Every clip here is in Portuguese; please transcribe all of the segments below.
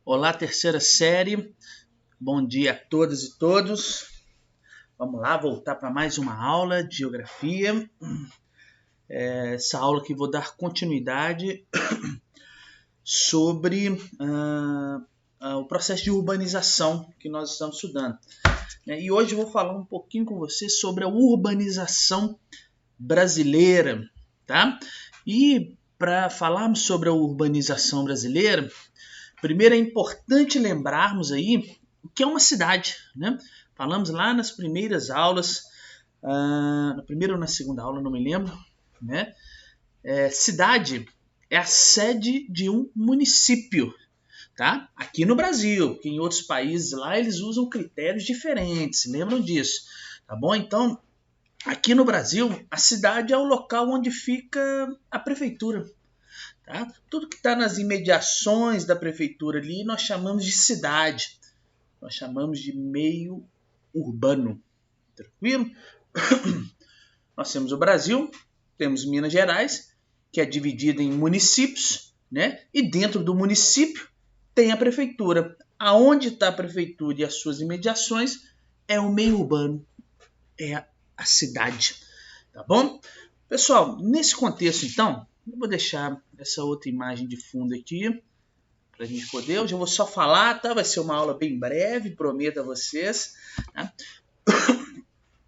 Olá, terceira série. Bom dia a todas e todos. Vamos lá, voltar para mais uma aula de geografia. Essa aula que vou dar continuidade sobre o processo de urbanização que nós estamos estudando. E hoje eu vou falar um pouquinho com vocês sobre a urbanização brasileira, tá? E para falarmos sobre a urbanização brasileira, primeiro é importante lembrarmos aí o que é uma cidade, né? Falamos lá nas primeiras aulas, na primeira ou na segunda aula, não me lembro, né? Cidade é a sede de um município, tá? Aqui no Brasil, porque em outros países lá eles usam critérios diferentes, lembram disso, tá bom? Então, aqui no Brasil, a cidade é o local onde fica a prefeitura. Tá? Tudo que está nas imediações da prefeitura ali, nós chamamos de cidade. Nós chamamos de meio urbano. Tranquilo? Nós temos o Brasil, temos Minas Gerais, que é dividida em municípios, né? E dentro do município tem a prefeitura. Aonde está a prefeitura e as suas imediações é o meio urbano, é a cidade. Tá bom? Pessoal, nesse contexto, então, eu vou deixar essa outra imagem de fundo aqui para a gente poder. Eu já vou só falar, tá? Vai ser uma aula bem breve, prometo a vocês. Tá?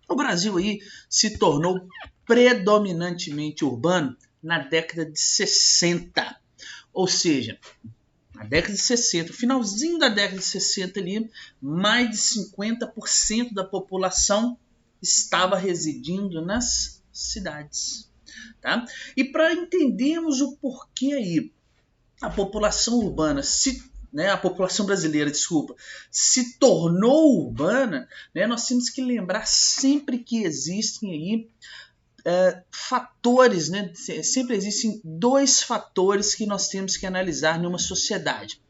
O Brasil aí se tornou predominantemente urbano na década de 60. Ou seja, na década de 60, finalzinho da década de 60 ali, mais de 50% da população estava residindo nas cidades. Tá? E para entendermos o porquê aí a população urbana a população brasileira, se tornou urbana, né, nós temos que lembrar sempre que existem aí fatores, né, sempre existem dois fatores que nós temos que analisar numa sociedade,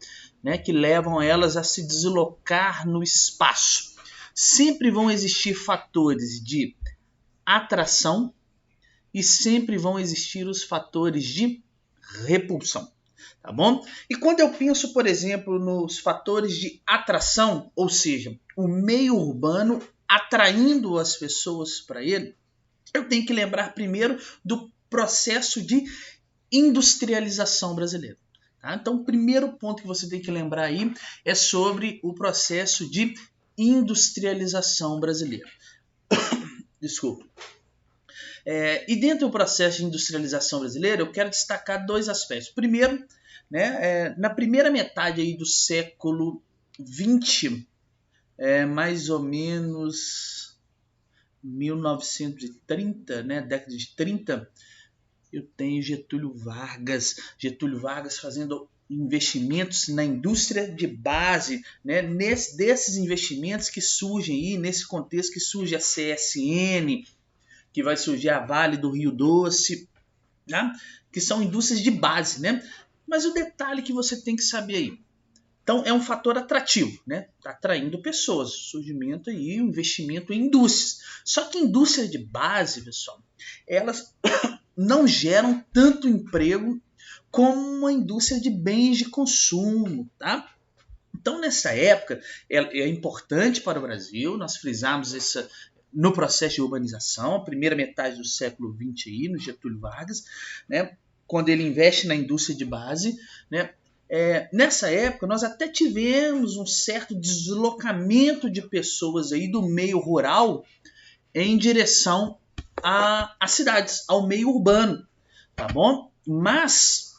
né, que levam elas a se deslocar no espaço. Sempre vão existir fatores de atração e sempre vão existir os fatores de repulsão, tá bom? E quando eu penso, por exemplo, nos fatores de atração, ou seja, o meio urbano atraindo as pessoas para ele, eu tenho que lembrar primeiro do processo de industrialização brasileira. Tá? Então, o primeiro ponto que você tem que lembrar aí é sobre o processo de industrialização brasileira. Desculpa. E dentro do processo de industrialização brasileira, eu quero destacar dois aspectos. Primeiro, né, na primeira metade aí do século XX, mais ou menos 1930, né, década de 30, eu tenho Getúlio Vargas fazendo investimentos na indústria de base, né, desses investimentos que surgem aí, nesse contexto que surge a CSN, que vai surgir a Vale do Rio Doce, né? Que são indústrias de base, né? Mas o detalhe que você tem que saber aí. Então, é um fator atrativo, né? Está atraindo pessoas, surgimento e investimento em indústrias. Só que indústria de base, pessoal, elas não geram tanto emprego como uma indústria de bens de consumo, tá? Então, nessa época, é importante para o Brasil, nós frisamos no processo de urbanização, a primeira metade do século XX, aí, no Getúlio Vargas, né, quando ele investe na indústria de base. Né, nessa época, nós até tivemos um certo deslocamento de pessoas aí do meio rural em direção às cidades, ao meio urbano, tá bom? Mas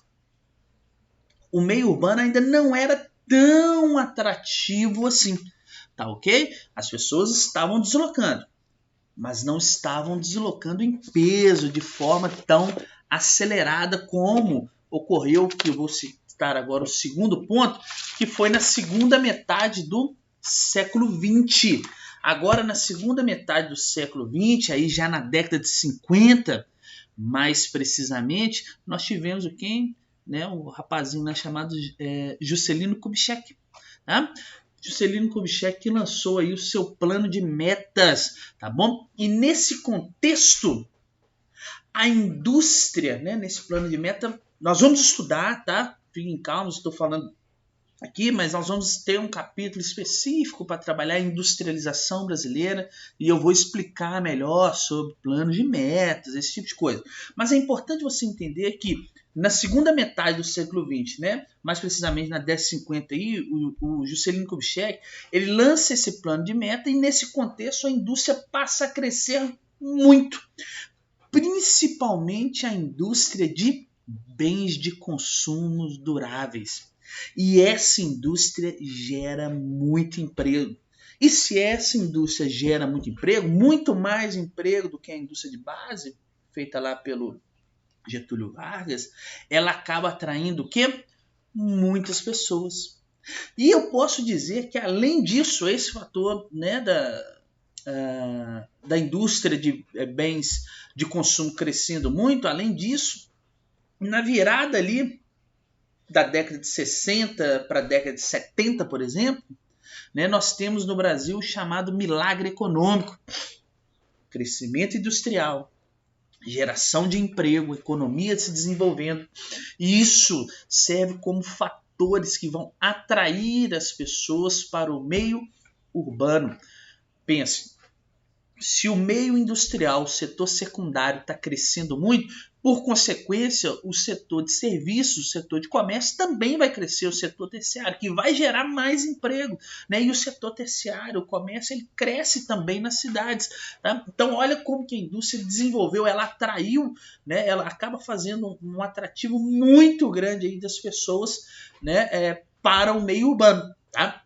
o meio urbano ainda não era tão atrativo assim, tá ok? As pessoas estavam deslocando, mas não estavam deslocando em peso de forma tão acelerada como ocorreu, que eu vou citar agora o segundo ponto, que foi na segunda metade do século XX. Agora, na segunda metade do século XX, aí já na década de 50, mais precisamente, nós tivemos quem? Né, o rapazinho lá chamado Juscelino Kubitschek, tá? Juscelino Kubitschek que lançou aí o seu plano de metas, tá bom? E nesse contexto, a indústria, né, nesse plano de meta, nós vamos estudar, tá? Fiquem calmos, estou falando aqui, mas nós vamos ter um capítulo específico para trabalhar a industrialização brasileira e eu vou explicar melhor sobre planos de metas, esse tipo de coisa. Mas é importante você entender que na segunda metade do século XX, né, mais precisamente na década de 50, aí, o Juscelino Kubitschek, ele lança esse plano de meta e nesse contexto a indústria passa a crescer muito, principalmente a indústria de bens de consumo duráveis. E essa indústria gera muito emprego. E se essa indústria gera muito emprego, muito mais emprego do que a indústria de base, feita lá pelo Getúlio Vargas, ela acaba atraindo o quê? Muitas pessoas. E eu posso dizer que, além disso, esse fator, né, da indústria de bens de consumo crescendo muito, além disso, na virada ali da década de 60 para a década de 70, por exemplo, né, nós temos no Brasil o chamado milagre econômico. Crescimento industrial, geração de emprego, economia se desenvolvendo. E isso serve como fatores que vão atrair as pessoas para o meio urbano. Pense, se o meio industrial, o setor secundário está crescendo muito, por consequência, o setor de serviços, o setor de comércio também vai crescer, o setor terciário, que vai gerar mais emprego, né? E o setor terciário, o comércio, ele cresce também nas cidades. Tá? Então, olha como que a indústria desenvolveu, ela atraiu, né? Ela acaba fazendo um atrativo muito grande aí das pessoas, né? Para o meio urbano. Tá?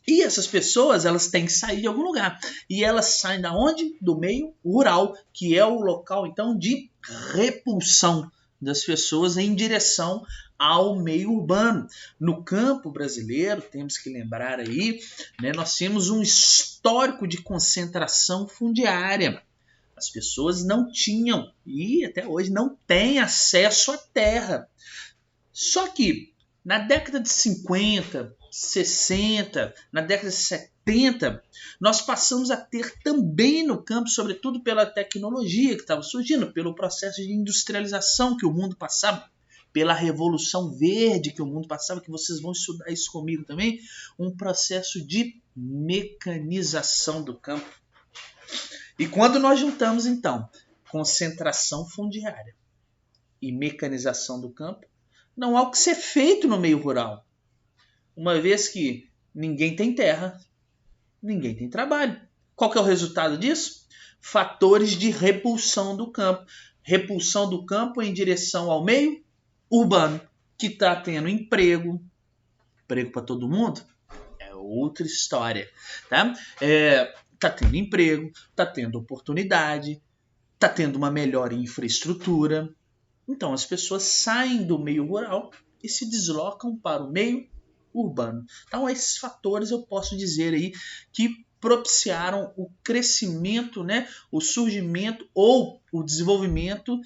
E essas pessoas, elas têm que sair de algum lugar. E elas saem da onde? Do meio rural, que é o local, então, de repulsão das pessoas em direção ao meio urbano. No campo brasileiro, temos que lembrar aí, né, nós temos um histórico de concentração fundiária. As pessoas não tinham, e até hoje não têm acesso à terra. Só que, na década de 50... 60, na década de 70, nós passamos a ter também no campo, sobretudo pela tecnologia que estava surgindo, pelo processo de industrialização que o mundo passava, pela Revolução Verde que o mundo passava, que vocês vão estudar isso comigo também, um processo de mecanização do campo. E quando nós juntamos, então, concentração fundiária e mecanização do campo, não há o que ser feito no meio rural. Uma vez que ninguém tem terra, ninguém tem trabalho. Qual que é o resultado disso? Fatores de repulsão do campo. Repulsão do campo em direção ao meio urbano, que está tendo emprego para todo mundo, é outra história. Tá? Tá tendo emprego, tá tendo oportunidade, tá tendo uma melhor infraestrutura. Então as pessoas saem do meio rural e se deslocam para o meio urbano. Então, esses fatores eu posso dizer aí que propiciaram o crescimento, né, o surgimento ou o desenvolvimento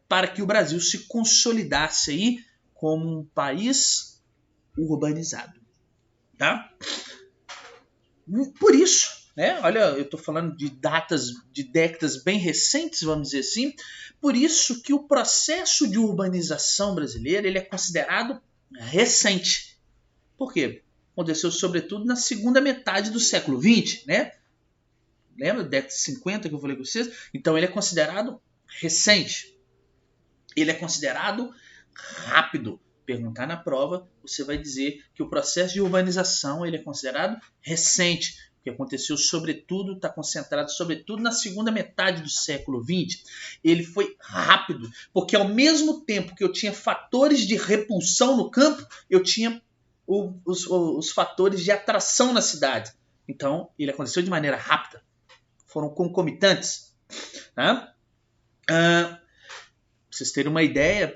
para que o Brasil se consolidasse aí como um país urbanizado. Tá? Por isso, né, olha, eu estou falando de décadas bem recentes, vamos dizer assim, por isso que o processo de urbanização brasileira ele é considerado recente. Por quê? Aconteceu sobretudo na segunda metade do século XX, né? Lembra? Década de 50 que eu falei com vocês? Então ele é considerado recente. Ele é considerado rápido. Perguntar na prova, você vai dizer que o processo de urbanização ele é considerado recente. O que aconteceu sobretudo, está concentrado sobretudo na segunda metade do século XX. Ele foi rápido, porque ao mesmo tempo que eu tinha fatores de repulsão no campo, eu tinha os fatores de atração na cidade. Então, ele aconteceu de maneira rápida. Foram concomitantes. Tá? Pra vocês terem uma ideia,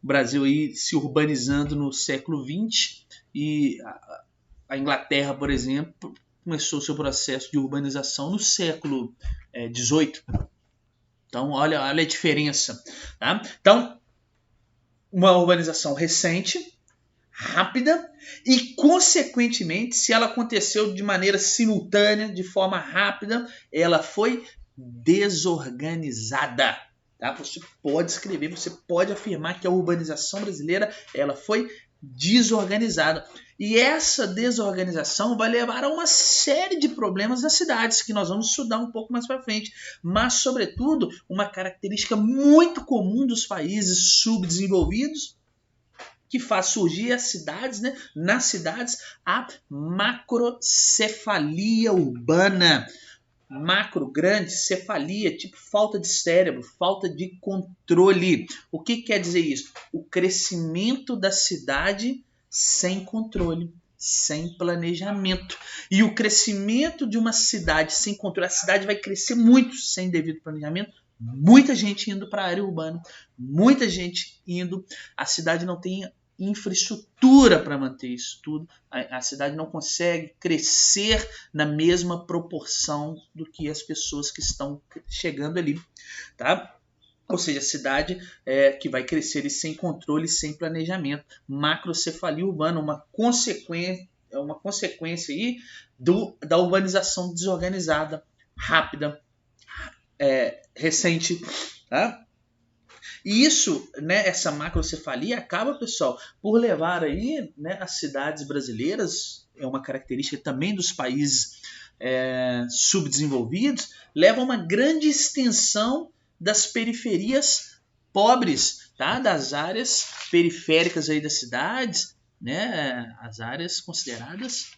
o Brasil aí se urbanizando no século XX e a Inglaterra, por exemplo, começou o seu processo de urbanização no século XVIII. Então, olha a diferença. Tá? Então, uma urbanização recente, rápida e, consequentemente, se ela aconteceu de maneira simultânea, de forma rápida, ela foi desorganizada. Tá? Você pode escrever, você pode afirmar que a urbanização brasileira ela foi desorganizada. E essa desorganização vai levar a uma série de problemas nas cidades, que nós vamos estudar um pouco mais para frente. Mas, sobretudo, uma característica muito comum dos países subdesenvolvidos, que faz surgir as cidades, né? Nas cidades, a macrocefalia urbana. Macro, grande, cefalia, tipo falta de cérebro, falta de controle. O que quer dizer isso? O crescimento da cidade sem controle, sem planejamento. E o crescimento de uma cidade sem controle, a cidade vai crescer muito sem devido planejamento, muita gente indo para a área urbana, muita gente indo, a cidade não tem infraestrutura para manter isso tudo, a cidade não consegue crescer na mesma proporção do que as pessoas que estão chegando ali, tá? Ou seja, a cidade que vai crescer sem controle, sem planejamento. Macrocefalia urbana, uma consequência aí da urbanização desorganizada, rápida, recente, tá? E isso, né, essa macrocefalia acaba, pessoal, por levar aí, né, as cidades brasileiras, é uma característica também dos países subdesenvolvidos, leva a uma grande extensão das periferias pobres, tá? Das áreas periféricas aí das cidades, né, as áreas consideradas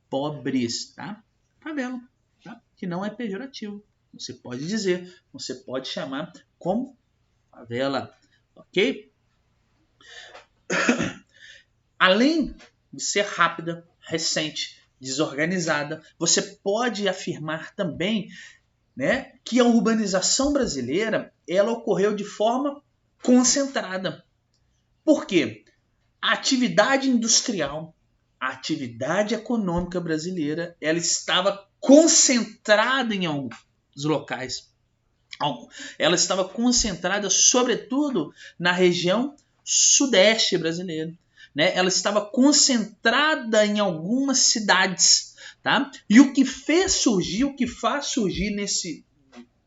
pobres, tá? Favela, tá? Que não é pejorativo. Você pode dizer, você pode chamar como favela, ok? Além de ser rápida, recente, desorganizada, você pode afirmar também, né, que a urbanização brasileira ela ocorreu de forma concentrada. Por quê? A atividade industrial, a atividade econômica brasileira, ela estava concentrada em alguns locais. Ela estava concentrada, sobretudo, na região sudeste brasileira. Né? Ela estava concentrada em algumas cidades. Tá? E o que faz surgir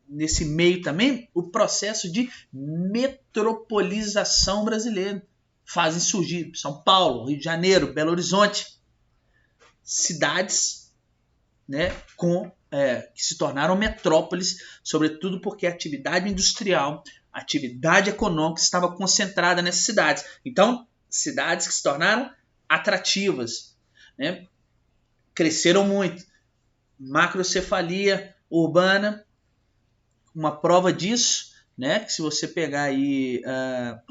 nesse meio também, o processo de metropolização brasileira. Fazem surgir São Paulo, Rio de Janeiro, Belo Horizonte. Cidades, né, que se tornaram metrópoles, sobretudo porque a atividade industrial, a atividade econômica estava concentrada nessas cidades. Então, cidades que se tornaram atrativas, né, cresceram muito. Macrocefalia urbana, uma prova disso, né, que se você pegar aí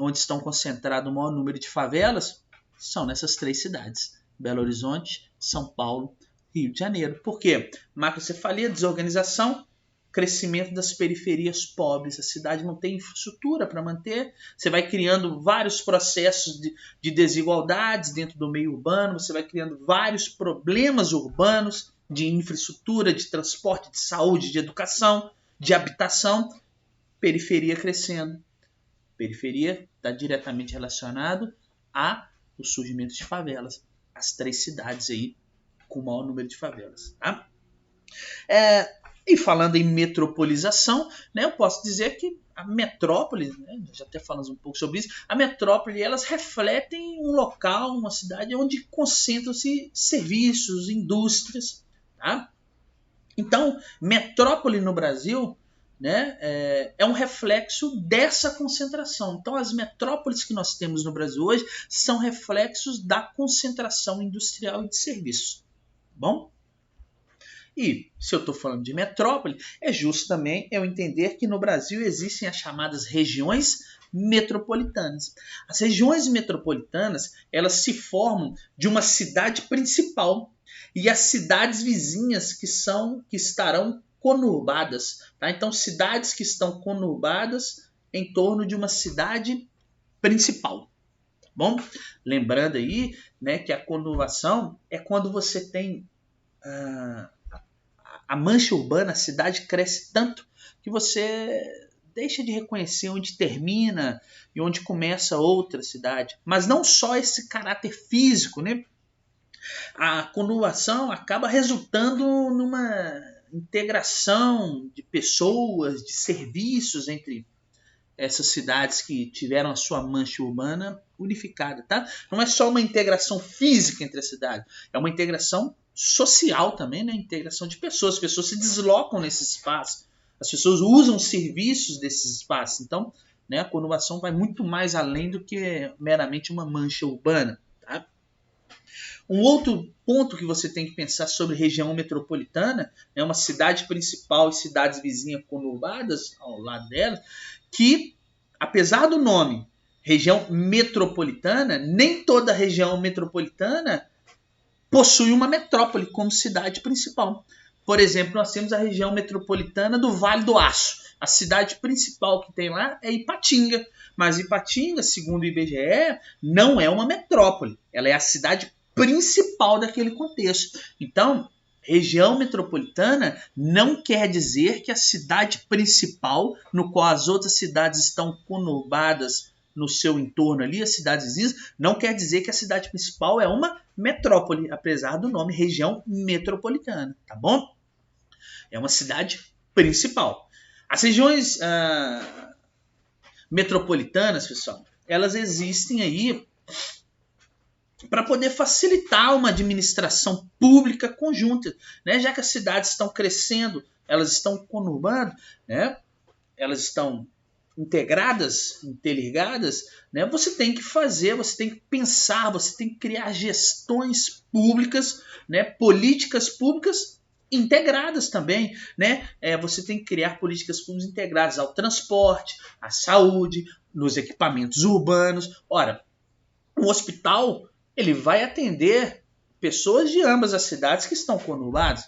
onde estão concentrados o maior número de favelas, são nessas 3 cidades, Belo Horizonte, São Paulo, Rio de Janeiro. Por quê? Macrocefalia, desorganização, crescimento das periferias pobres. A cidade não tem infraestrutura para manter. Você vai criando vários processos de desigualdades dentro do meio urbano. Você vai criando vários problemas urbanos de infraestrutura, de transporte, de saúde, de educação, de habitação. Periferia crescendo. Periferia está diretamente relacionado ao surgimento de favelas. As 3 cidades aí com o maior número de favelas. Tá? E falando em metropolização, né, eu posso dizer que a metrópole, né, já até falamos um pouco sobre isso, a metrópole elas refletem um local, uma cidade onde concentram-se serviços, indústrias. Tá? Então, metrópole no Brasil, né, é um reflexo dessa concentração. Então, as metrópoles que nós temos no Brasil hoje são reflexos da concentração industrial e de serviços. Bom? E se eu estou falando de metrópole, é justo também eu entender que no Brasil existem as chamadas regiões metropolitanas. As regiões metropolitanas, elas se formam de uma cidade principal e as cidades vizinhas que estarão conurbadas. Tá? Então, cidades que estão conurbadas em torno de uma cidade principal. Tá bom? Lembrando aí, né, que a conurbação é quando você tem a mancha urbana, a cidade cresce tanto que você deixa de reconhecer onde termina e onde começa outra cidade. Mas não só esse caráter físico, né? A conurbação acaba resultando numa integração de pessoas, de serviços entre essas cidades que tiveram a sua mancha urbana unificada, tá? Não é só uma integração física entre as cidades, é uma integração social também, né? Integração de pessoas. As pessoas se deslocam nesse espaço, as pessoas usam serviços desses espaços. Então, né, a conurbação vai muito mais além do que meramente uma mancha urbana, tá? Um outro ponto que você tem que pensar sobre região metropolitana, né, uma cidade principal e cidades vizinhas conurbadas ao lado dela, que, apesar do nome região metropolitana, nem toda região metropolitana possui uma metrópole como cidade principal. Por exemplo, nós temos a região metropolitana do Vale do Aço. A cidade principal que tem lá é Ipatinga. Mas Ipatinga, segundo o IBGE, não é uma metrópole. Ela é a cidade principal daquele contexto. Então, região metropolitana não quer dizer que a cidade principal, no qual as outras cidades estão conurbadas no seu entorno ali, as cidades vizinhas, não quer dizer que a cidade principal é uma metrópole, apesar do nome região metropolitana, tá bom? É uma cidade principal. As regiões metropolitanas, pessoal, elas existem aí para poder facilitar uma administração pública conjunta, né? Já que as cidades estão crescendo, elas estão conurbando, né? Elas estão integradas, interligadas, né? Você tem que fazer, você tem que pensar, você tem que criar gestões públicas, né? Políticas públicas integradas também, né? Você tem que criar políticas públicas integradas ao transporte, à saúde, nos equipamentos urbanos. Ora, o hospital ele vai atender pessoas de ambas as cidades que estão conurbadas.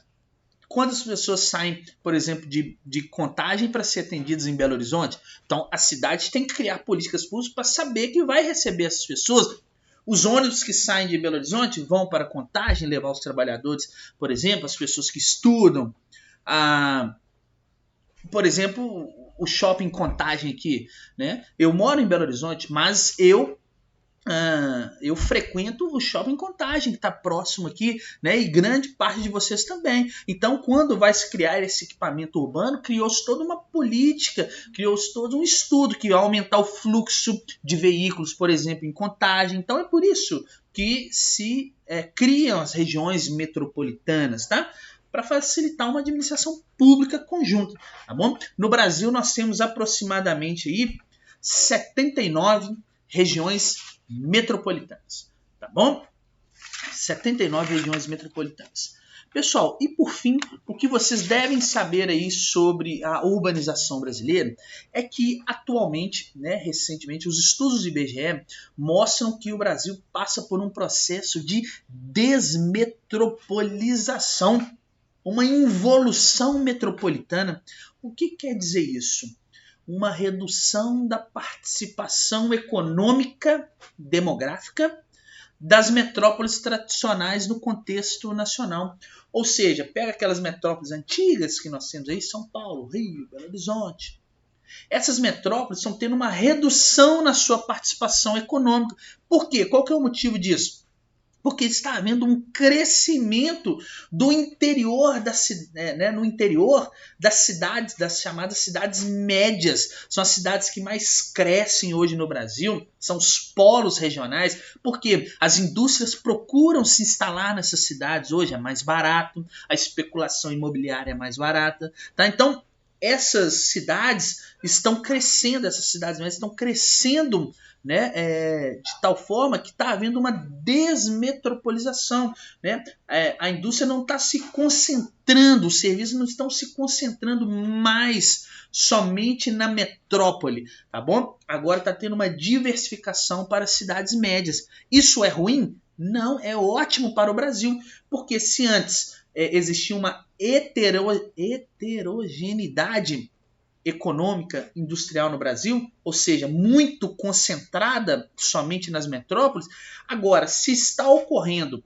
Quando as pessoas saem, por exemplo, de Contagem para ser atendidas em Belo Horizonte, então a cidade tem que criar políticas públicas para saber que vai receber essas pessoas. Os ônibus que saem de Belo Horizonte vão para Contagem levar os trabalhadores, por exemplo, as pessoas que estudam. Por exemplo, o shopping Contagem aqui, né? Eu moro em Belo Horizonte, mas eu frequento o shopping Contagem, que está próximo aqui, né? E grande parte de vocês também. Então, quando vai se criar esse equipamento urbano, criou-se toda uma política, criou-se todo um estudo que vai aumentar o fluxo de veículos, por exemplo, em Contagem. Então, é por isso que se criam as regiões metropolitanas, tá? Para facilitar uma administração pública conjunta, tá bom? No Brasil, nós temos aproximadamente aí 79 regiões metropolitanas, tá bom? 79 regiões metropolitanas. Pessoal, e por fim, o que vocês devem saber aí sobre a urbanização brasileira é que atualmente, né, recentemente, os estudos do IBGE mostram que o Brasil passa por um processo de desmetropolização, uma involução metropolitana. O que quer dizer isso? Uma redução da participação econômica, demográfica, das metrópoles tradicionais no contexto nacional. Ou seja, pega aquelas metrópoles antigas que nós temos aí, São Paulo, Rio, Belo Horizonte. Essas metrópoles estão tendo uma redução na sua participação econômica. Por quê? Qual que é o motivo disso? Porque está havendo um crescimento do interior, no interior das cidades, das chamadas cidades médias. São as cidades que mais crescem hoje no Brasil, são os polos regionais, porque as indústrias procuram se instalar nessas cidades hoje, é mais barato, a especulação imobiliária é mais barata. Tá? Então, essas cidades estão crescendo, essas cidades médias estão crescendo, né, de tal forma que está havendo uma desmetropolização, né? A indústria não está se concentrando, os serviços não estão se concentrando mais somente na metrópole, tá bom? Agora está tendo uma diversificação para as cidades médias. Isso é ruim? Não, é ótimo para o Brasil, porque se antes existia uma heterogeneidade econômica industrial no Brasil, ou seja, muito concentrada somente nas metrópoles, agora, se está ocorrendo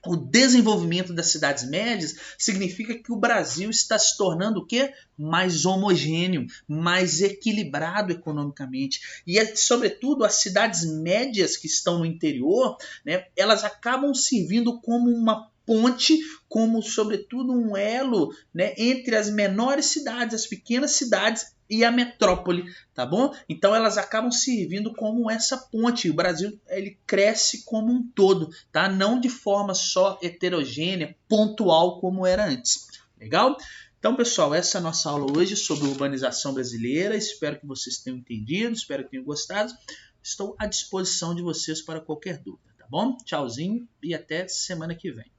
o desenvolvimento das cidades médias, significa que o Brasil está se tornando o quê? Mais homogêneo, mais equilibrado economicamente. E, sobretudo, as cidades médias que estão no interior, né, elas acabam servindo como uma ponte, como, sobretudo, um elo, né, entre as menores cidades, as pequenas cidades e a metrópole, tá bom? Então elas acabam servindo como essa ponte. O Brasil ele cresce como um todo, tá? Não de forma só heterogênea, pontual como era antes. Legal? Então, pessoal, essa é a nossa aula hoje sobre urbanização brasileira. Espero que vocês tenham entendido, espero que tenham gostado. Estou à disposição de vocês para qualquer dúvida, tá bom? Tchauzinho e até semana que vem.